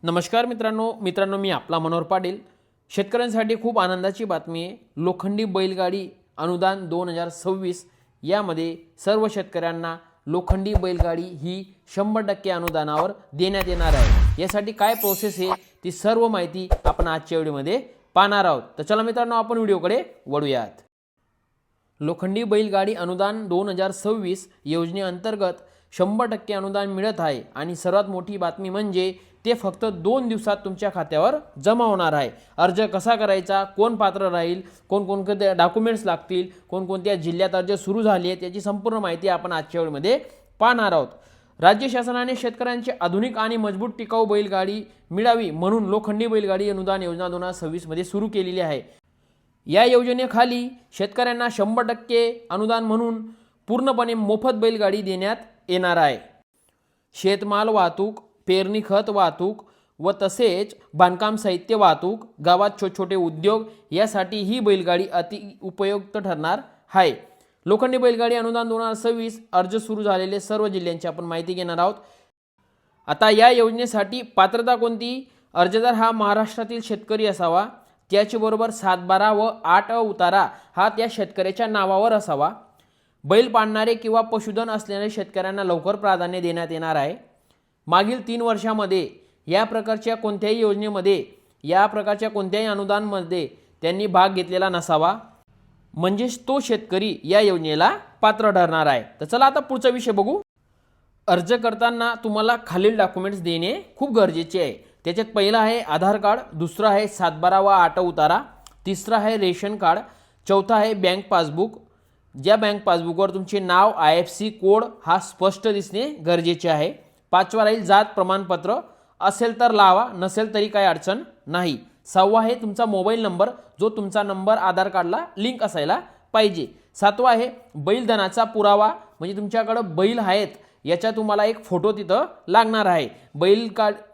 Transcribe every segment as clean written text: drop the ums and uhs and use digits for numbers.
नमस्कार मित्रांनो मी आपला मनोहर पाटील। शेतकऱ्यांसाठी खूप आनंदाची बातमी आहे। लोखंडी बैलगाडी अनुदान 2026 यामध्ये सर्व शेतकऱ्यांना लोखंडी बैलगाडी ही 100% अनुदानावर देण्यात येणार आहे। यासाठी काय प्रोसेस आहे ती सर्व माहिती आपण आजच्या व्हिडिओमध्ये पाहणार आहोत। तर चला मित्रांनो आपण व्हिडिओकडे वळूयात। लोखंडी बैलगाडी अनुदान 2026 योजनेअंतर्गत 100% अनुदान मिळत आहे आणि सर्वात मोठी बातमी म्हणजे ते फक्त 2 दिवसात तुमच्या खात्यावर जमा होणार आहे। अर्ज कसा करायचा, कोण पात्र राहील, कोणकोणते डॉक्युमेंट्स लागतील, कोणकोणत्या जिल्ह्यात अर्ज सुरू झाले आहेत याची संपूर्ण माहिती आपण आजच्या व्हिडिओमध्ये पाहणार आहोत। राज्य शासनाने शेतकऱ्यांची आधुनिक आणि मजबूत टिकाऊ बैलगाडी मिळावी म्हणून लोखंडी बैलगाडी अनुदान योजना 2026 मध्ये सुरू केलेली आहे। या योजनेखाली शेतकऱ्यांना 100% अनुदान म्हणून पूर्णपणे मोफत बैलगाडी देण्यात येणार आहे। शेतमाल वाहतूक, पेरणी खत वाहतूक व तसेच बांधकाम साहित्य वाहतूक, गावात छोटे उद्योग यासाठी ही बैलगाडी अति उपयुक्त ठरणार आहे। लोखंडी बैलगाडी अनुदान 2026 अर्ज सुरू झालेले सर्व जिल्ह्यांची आपण माहिती घेणार आहोत। आता या योजनेसाठी पात्रता कोणती? अर्जदार हा महाराष्ट्रातील शेतकरी असावा, त्याचबरोबर 7/12 व 8 उतारा हा त्या शेतकऱ्याच्या नावावर असावा। बैल पाळणारे किंवा पशुधन असलेल्या शेतकऱ्यांना लवकर प्राधान्य देण्यात येणार आहे। मागील 3 वर्षांमध्ये या प्रकारच्या कोणत्याही अनुदानमध्ये त्यांनी भाग घेतलेला नसावा, म्हणजेच तो शेतकरी या योजनेला पात्र ठरणार आहे। तर चला आता पुढचा विषय बघू। अर्ज करताना तुम्हाला खालील डॉक्युमेंट्स देणे खूप गरजेचे आहे। त्याच्यात पहिला आहे आधार कार्ड, दुसरा आहे 7/12 व 8 उतारा, तिसरा आहे रेशन कार्ड, चौथा आहे बँक पासबुक। ज्या बँक पासबुकवर तुमचे नाव, IFSC कोड हा स्पष्ट दिसणे गरजेचे आहे। पाचवा राहील जात प्रमाणपत्र, असेल तर लावा, नसेल तरी काही अडचण नाही। सहावा आहे तुमचा मोबाईल नंबर, जो तुमचा नंबर आधार कार्डला लिंक असायला पाहिजे। सातवा आहे बैलधनाचा पुरावा, म्हणजे तुमच्याकडे बैल आहेत याचा तुम्हाला एक फोटो तिथं लागणार आहे।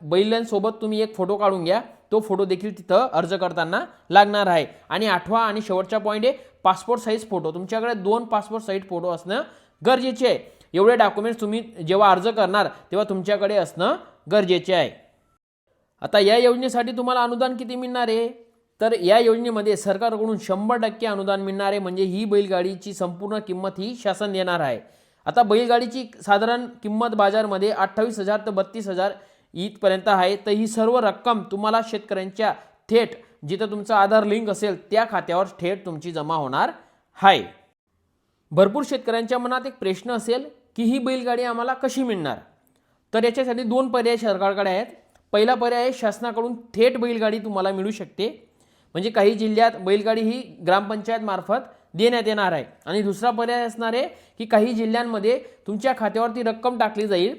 बैलांसोबत तुम्ही एक फोटो काढून घ्या, तो फोटो देखील तिथं अर्ज करताना लागणार आहे। आणि आठवा आणि शेवटचा पॉईंट आहे पासपोर्ट साईज फोटो। तुमच्याकडे 2 पासपोर्ट साईज फोटो असणं गरजेचे आहे। एवढे डॉक्युमेंट्स तुम्ही जेव्हा अर्ज करणार तेव्हा तुमच्याकडे असणं गरजेचे आहे। आता या योजनेसाठी तुम्हाला अनुदान किती मिळणार आहे? तर या योजनेमध्ये सरकारकडून 100% अनुदान मिळणार आहे, म्हणजे ही बैलगाडीची संपूर्ण किंमत ही शासन देणार आहे। आता बैलगाडीची साधारण किंमत बाजारमध्ये 28,000 ते 32,000 इथपर्यंत आहे। तर ही सर्व रक्कम तुम्हाला शेतकऱ्यांच्या थेट जिथं तुमचा आधार लिंक असेल त्या खात्यावर थेट तुमची जमा होणार आहे। भरपूर शेतकऱ्यांच्या मनात एक प्रश्न असेल की ही बैलगाडी आम्हाला कशी मिळणार? तर याच्यासाठी 2 पर्याय सरकारकडे आहेत। पहिला पर्याय शासनाकडून थेट बैलगाडी तुम्हाला मिळू शकते, म्हणजे काही जिल्ह्यात बैलगाडी ही ग्रामपंचायत मार्फत देण्यात येणार आहे। आणि दुसरा पर्याय असणार आहे की काही जिल्ह्यांमध्ये तुमच्या खात्यावर ती रक्कम टाकली जाईल,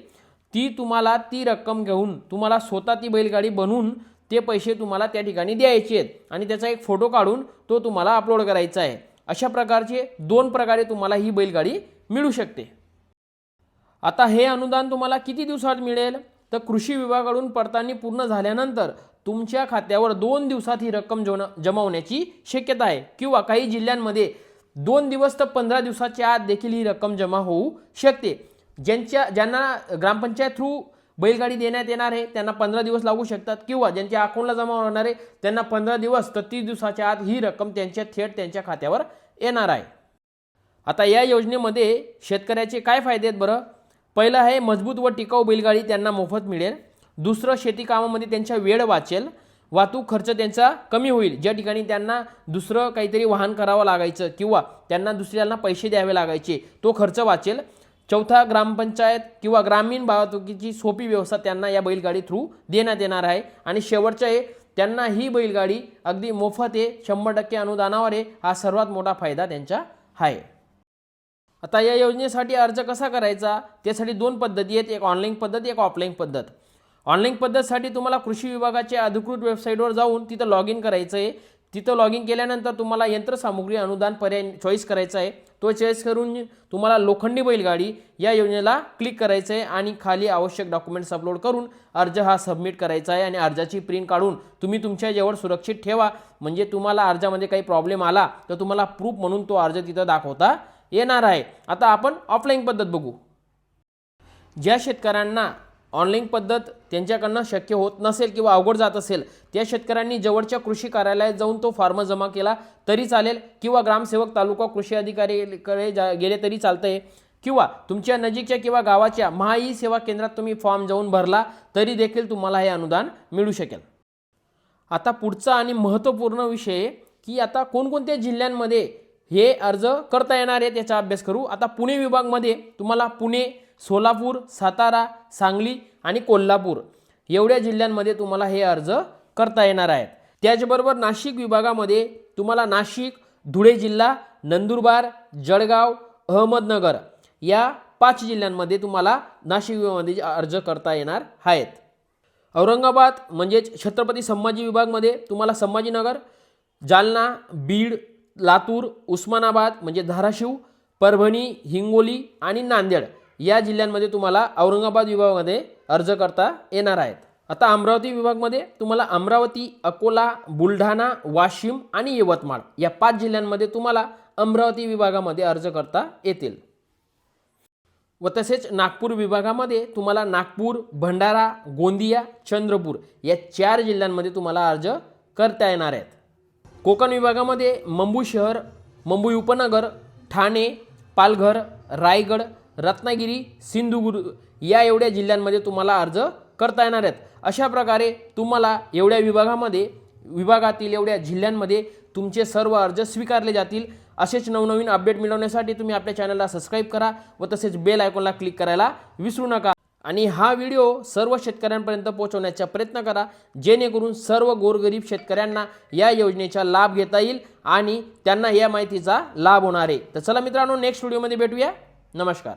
ती रक्कम घेऊन तुम्हाला स्वतः ती बैलगाडी बनवून ते पैसे तुम्हाला त्या ठिकाणी द्यायचे आहेत आणि त्याचा एक फोटो काढून तो तुम्हाला अपलोड करायचा आहे। अशा प्रकारचे 2 प्रकारे तुम्हाला ही बैलगाडी मिळू शकते। आता हे अनुदान तुम्हाला किती दिवसात मिळेल? तर कृषी विभागाकडून पडताळणी पूर्ण झाल्यानंतर तुमच्या खात्यावर 2 दिवसात ही रक्कम जमा होण्याची शक्यता आहे, किंवा काही जिल्ह्यांमध्ये 2 दिवस ते 15 दिवसाच्या आत देखील ही रक्कम जमा होऊ शकते। ज्यांना ग्रामपंचायत थ्रू बैलगाडी देण्यात येणार आहे त्यांना 15 दिवस लागू शकतात, किंवा ज्यांच्या अकाउंटला जमा होणार आहे त्यांना 15 दिवस तर 30 दिवसाच्या आत ही रक्कम थेट त्यांच्या खात्यावर येणार आहे। आता या योजनेमध्ये शेतकऱ्याचे काय फायदे आहेत बरं? पहिलं आहे मजबूत व टिकाऊ बैलगाडी त्यांना मोफत मिळेल। दुसरं, शेती कामामध्ये त्यांचा वेळ वाचेल, वाहतूक खर्च त्यांचा कमी होईल। ज्या ठिकाणी त्यांना दुसरं काहीतरी वाहन करावं लागायचं किंवा त्यांना दुसऱ्यांना पैसे द्यावे लागायचे तो खर्च वाचेल। चौथा, ग्रामपंचायत किंवा ग्रामीण वाहतुकीची सोपी व्यवस्था त्यांना या बैलगाडी थ्रू देण्यात येणार आहे। आणि शेवटचं आहे त्यांना ही बैलगाडी अगदी मोफत आहे, 100% अनुदानावर आहे। हा सर्वात मोठा फायदा त्यांचा आहे। आता या योजनेसाठी अर्ज कसा करायचा? त्यासाठी 2 पद्धती आहेत, एक ऑनलाईन पद्धत, एक ऑफलाईन पद्धत। ऑनलाईन पद्धतीसाठी तुम्हाला कृषी विभागाच्या अधिकृत वेबसाईटवर जाऊन तिथं लॉग इन करायचं आहे। तिथं लॉग इन केल्यानंतर तुम्हाला यंत्रसामुग्री अनुदान पर्याय चॉईस करायचा आहे। तो चॉईस करून तुम्हाला लोखंडी बैलगाडी या योजनेला क्लिक करायचं आहे आणि खाली आवश्यक डॉक्युमेंट्स अपलोड करून अर्ज हा सबमिट करायचा आहे। आणि अर्जाची प्रिंट काढून तुम्ही तुमच्याजवळ सुरक्षित ठेवा, म्हणजे तुम्हाला अर्जामध्ये काही प्रॉब्लेम आला तर तुम्हाला प्रूफ म्हणून तो अर्ज तिथं दाखवता येणार आहे। आता आपण ऑफलाईन पद्धत बघू। ज्या शेतकऱ्यांना ऑनलाईन पद्धत त्यांच्याकडनं शक्य होत नसेल किंवा अवघड जात असेल, त्या शेतकऱ्यांनी जवळच्या कृषी कार्यालयात जाऊन तो फॉर्म जमा केला तरी चालेल, किंवा ग्रामसेवक तालुका कृषी अधिकारीकडे गेले तरी चालतंय, किंवा तुमच्या नजीकच्या किंवा गावाच्या महाई सेवा केंद्रात तुम्ही फॉर्म जाऊन भरला तरी देखील तुम्हाला हे अनुदान मिळू शकेल. आता पुढचा आणि महत्त्वपूर्ण विषय की आता कोणकोणत्या जिल्ह्यांमध्ये हे अर्ज करता येणार आहे त्याचा अभ्यास करू. आता पुणे विभागमध्ये तुम्हाला पुणे, सोलापूर, सातारा, सांगली आणि कोल्हापूर एवढ्या जिल्ह्यांमध्ये तुम्हाला हे अर्ज करता येणार आहेत. त्याचबरोबर नाशिक विभागामध्ये तुम्हाला नाशिक, धुळे जिल्हा, नंदुरबार, जळगाव, अहमदनगर या 5 जिल्ह्यांमध्ये तुम्हाला नाशिक विभागामध्ये अर्ज करता येणार आहेत. औरंगाबाद म्हणजेच छत्रपती संभाजी विभागमध्ये तुम्हाला संभाजीनगर, जालना, बीड, लातूर, उस्मानाबाद म्हणजे धाराशिव, परभणी, हिंगोली आणि नांदेड या जिल्ह्यांमध्ये तुम्हाला औरंगाबाद विभागामध्ये अर्ज करता येणार आहेत. आता अमरावती विभागामध्ये तुम्हाला अमरावती, अकोला, बुलढाणा, वाशिम आणि यवतमाळ या 5 जिल्ह्यांमध्ये तुम्हाला अमरावती विभागामध्ये अर्ज करता येतील. व तसेच नागपूर विभागामध्ये तुम्हाला नागपूर, भंडारा, गोंदिया, चंद्रपूर या 4 जिल्ह्यांमध्ये तुम्हाला अर्ज करता येणार आहेत. कोकण विभागामध्ये मुंबई शहर, मुंबई उपनगर, ठाणे, पालघर, रायगड, रत्नागिरी, सिंधुदुर्ग या एवढ्या जिल्ह्यांमध्ये तुम्हाला अर्ज करता येणार आहेत. अशा प्रकारे तुम्हाला एवढ्या विभागातील एवढ्या जिल्ह्यांमध्ये तुमचे सर्व अर्ज स्वीकारले जातील. असेच नवनवीन अपडेट मिळवण्यासाठी तुम्ही आपल्या चॅनलला सबस्क्राईब करा व तसेच बेल आयकॉनला क्लिक करायला विसरू नका. आणि हा व्हिडिओ सर्व शेतकऱ्यांपर्यंत पोहोचवण्याचा प्रयत्न करा, जेणेकरून सर्व गोरगरीब शेतकऱ्यांना या योजनेचा लाभ घेता येईल आणि त्यांना या माहितीचा लाभ होणार आहे. तर चला मित्रांनो, नेक्स्ट व्हिडिओमध्ये भेटूया. नमस्कार.